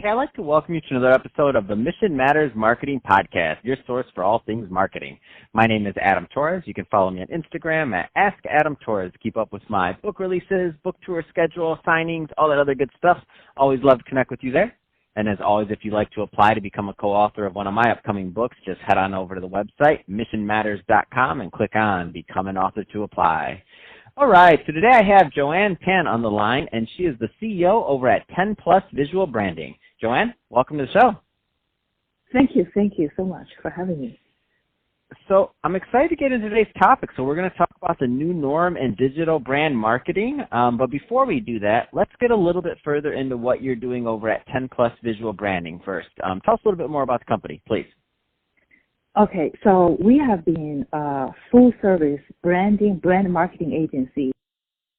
Hey, I'd like to welcome you to another episode of the Mission Matters Marketing Podcast, your source for all things marketing. My name is Adam Torres. You can follow me on Instagram at AskAdamTorres. Keep up with my book releases, book tour schedule, signings, all that other good stuff. Always love to connect with you there. And as always, if you'd like to apply to become a co-author of one of my upcoming books, just head on over to the website, missionmatters.com, and click on Become an Author to apply. All right, so today I have Joanne Tan on the line, and she is the CEO over at 10 Plus Visual Branding. Joanne, welcome to the show. Thank you so much for having me. So I'm excited to get into today's topic. So we're going to talk about the new norm in digital brand marketing. But before we do that, let's get a little bit further into what you're doing over at 10 Plus Visual Branding first. Tell us a little bit more about the company, please. Okay, so we have been a full-service brand marketing agency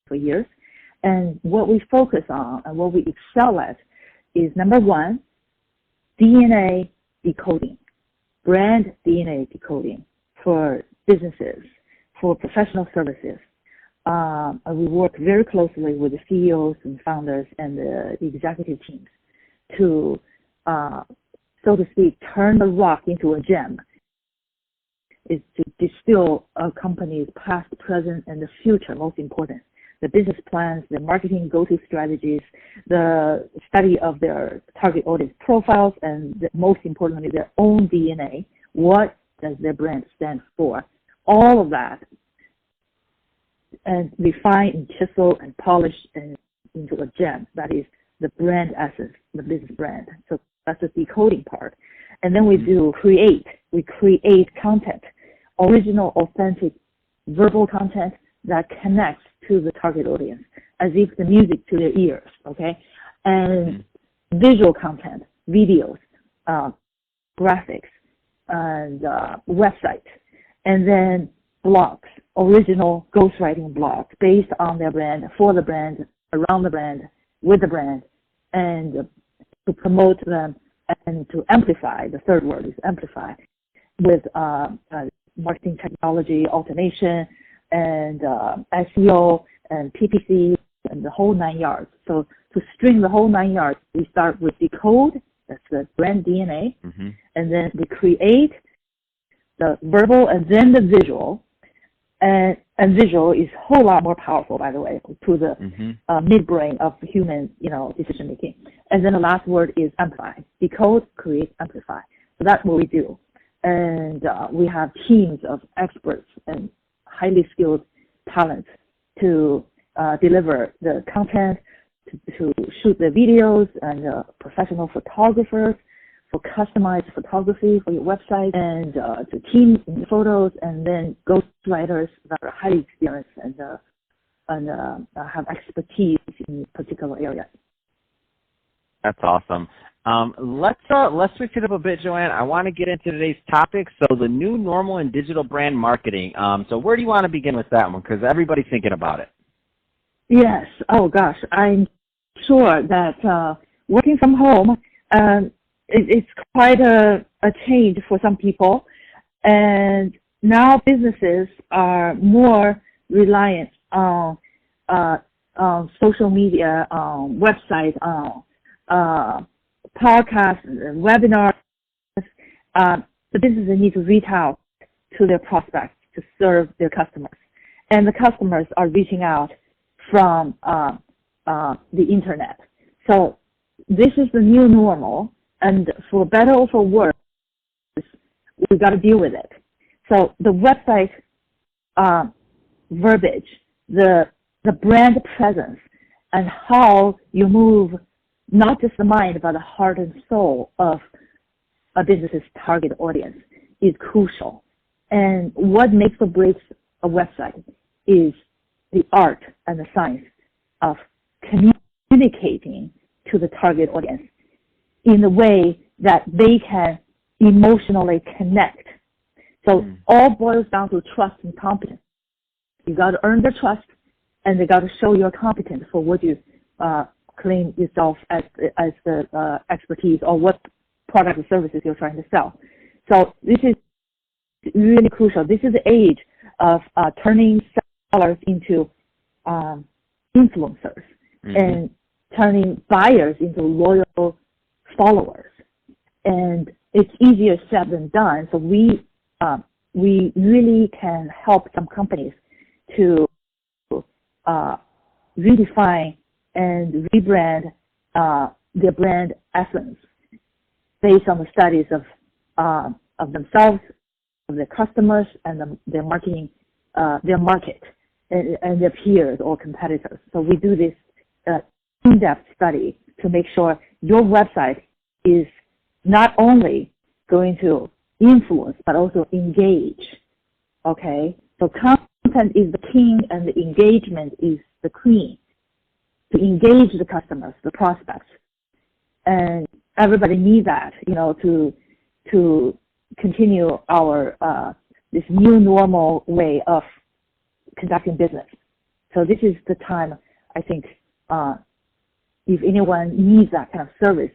for years. And what we focus on and what we excel at is, number one, DNA decoding, brand DNA decoding for businesses, for professional services. We work very closely with the CEOs and founders and the executive teams to, so to speak, turn the rock into a gem. Is to distill a company's past, present, and the future, most important. The business plans, the marketing go-to strategies, the study of their target audience profiles, and most importantly, their own DNA. What does their brand stand for? All of that, and refine and chisel and polish into a gem. That is the brand essence, the business brand. So that's the decoding part. And then we create content, original, authentic, verbal content that connects to the target audience, as if the music to their ears, okay? And visual content, videos, graphics, and websites, and then blogs, original ghostwriting blogs based on their brand, for the brand, around the brand, with the brand, and to promote them and to amplify. The third word is amplify, with marketing technology, automation, and SEO, and PPC, and the whole 9 yards. So to string the whole 9 yards, we start with decode, that's the brand DNA, and then we create the verbal and then the visual, and visual is a whole lot more powerful, by the way, to the midbrain of human, decision making. And then the last word is amplify. Decode, create, amplify. So that's what we do. And we have teams of experts and highly skilled talents to deliver the content, to shoot the videos, and professional photographers for customized photography for your website, and to team photos, and then ghostwriters that are highly experienced and have expertise in particular areas. That's awesome. Let's switch it up a bit, Joanne. I want to get into today's topic. So the new normal in digital brand marketing. So where do you want to begin with that one? Because everybody's thinking about it. Yes. Oh gosh, I'm sure that working from home, it's quite a change for some people, and now businesses are more reliant on social media, websites, podcasts, webinars. The businesses need to reach out to their prospects to serve their customers, and the customers are reaching out from the internet. So this is the new normal, and for better or for worse, we've got to deal with it. So the website verbiage, the brand presence, and how you move not just the mind, but the heart and soul of a business's target audience is crucial. And what makes or breaks a website is the art and the science of communicating to the target audience in the way that they can emotionally connect. So all boils down to trust and competence. You got to earn their trust, and they got to show you're competent for what you claim yourself as the expertise, or what product or services you're trying to sell. So this is really crucial. This is the age of turning sellers into influencers and turning buyers into loyal followers, and it's easier said than done. So we really can help some companies to redefine and rebrand their brand essence based on the studies of themselves, of their customers, and their marketing, their market, and their peers or competitors. So we do this in-depth study to make sure your website is not only going to influence but also engage. Okay, so content is the king and the engagement is the queen. To engage the customers, the prospects, and everybody needs that, to continue our this new normal way of conducting business. So this is the time, I think, if anyone needs that kind of service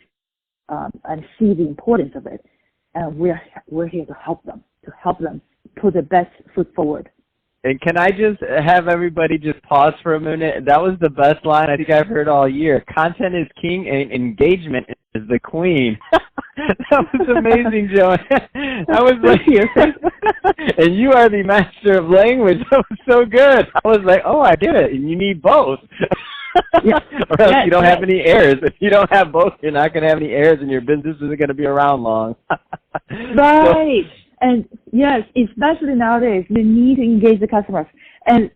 and see the importance of it, we're here to help them put the best foot forward. And can I just have everybody just pause for a minute? That was the best line I think I've heard all year. Content is king and engagement is the queen. That was amazing, Joanne. I was like, and you are the master of language. That was so good. I was like, oh, I get it. And you need both. Yeah. Or else you don't have any heirs. If you don't have both, you're not going to have any heirs, and your business isn't going to be around long. Right. So, and yes, especially nowadays, you need to engage the customers. And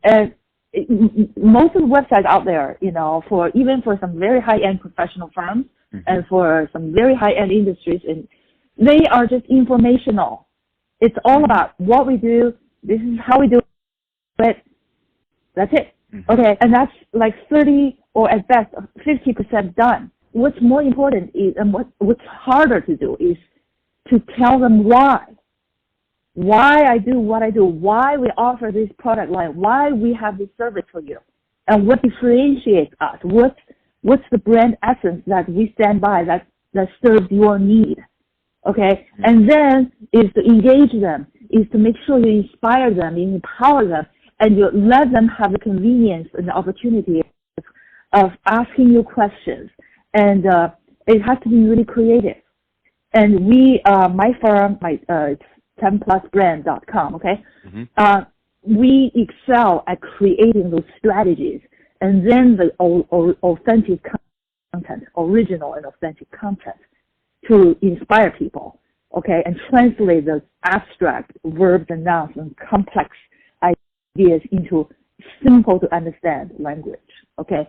most of the websites out there, even for some very high-end professional firms and for some very high-end industries, and they are just informational. It's all about what we do. This is how we do it. That's it. Okay, and that's like 30 or at best 50% done. What's more important is, and what's harder to do is to tell them why I do what I do, why we offer this product line, why we have this service for you, and what differentiates us, what's the brand essence that we stand by that serves your need, okay? And then is to engage them, is to make sure you inspire them, you empower them, and you let them have the convenience and the opportunity of asking you questions. And it has to be really creative. And we, my firm, it's 10plusbrand.com, okay? We excel at creating those strategies, and then the authentic content, original and authentic content to inspire people, okay, and translate those abstract verbs and nouns and complex ideas into simple to understand language, okay,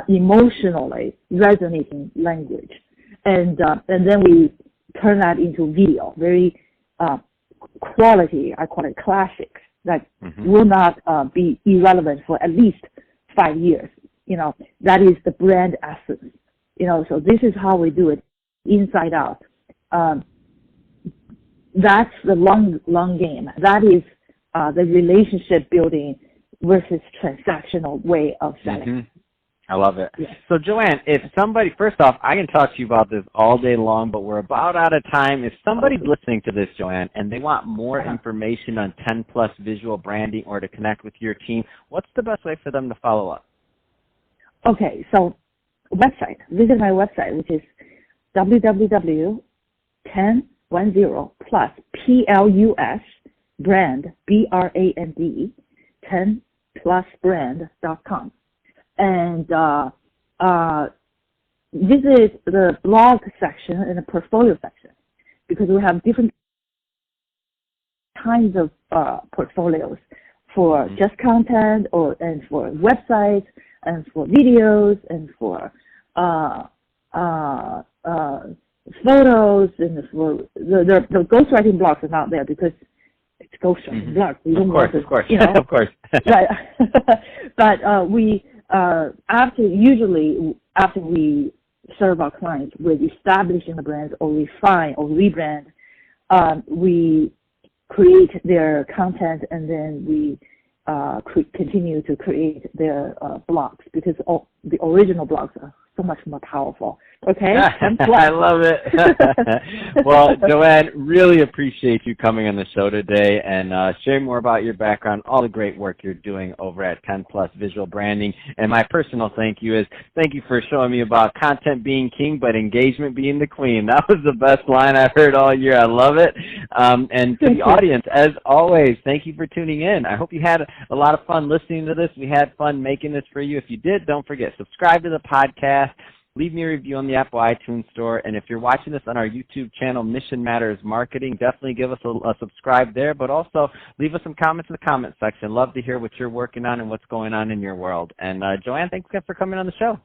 emotionally resonating language, and then we turn that into video, very quality, I call it classics, that will not be irrelevant for at least 5 years. That is the brand essence. So this is how we do it, inside out. That's the long game. That is the relationship building versus transactional way of selling. I love it. Yes. So, Joanne, if somebody, first off, I can talk to you about this all day long, but we're about out of time. If somebody's listening to this, Joanne, and they want more information on 10 Plus visual branding or to connect with your team, what's the best way for them to follow up? Okay, so visit my website, which is www.1010plus, P-L-U-S, brand, B-R-A-N-D, 10plusbrand.com. And visit the blog section and the portfolio section, because we have different kinds of portfolios for just content, and for websites, and for videos, and for photos, and for the ghostwriting blogs are not there because it's ghostwriting blogs. We don't want to, of course. But we after we serve our clients with establishing the brands or refine or rebrand, we create their content, and then we continue to create their blogs, because the original blogs are so much more powerful. Okay? I love it. Well, Joanne, really appreciate you coming on the show today and sharing more about your background, all the great work you're doing over at 10 Plus Visual Branding. And my personal thank you for showing me about content being king, but engagement being the queen. That was the best line I've heard all year. I love it. And to the audience, as always, thank you for tuning in. I hope you had a lot of fun listening to this. We had fun making this for you. If you did, don't forget, subscribe to the podcast. Leave me a review on the Apple iTunes Store. And if you're watching this on our YouTube channel, Mission Matters Marketing, definitely give us a subscribe there. But also leave us some comments in the comment section. Love to hear what you're working on and what's going on in your world. And Joanne, thanks again for coming on the show.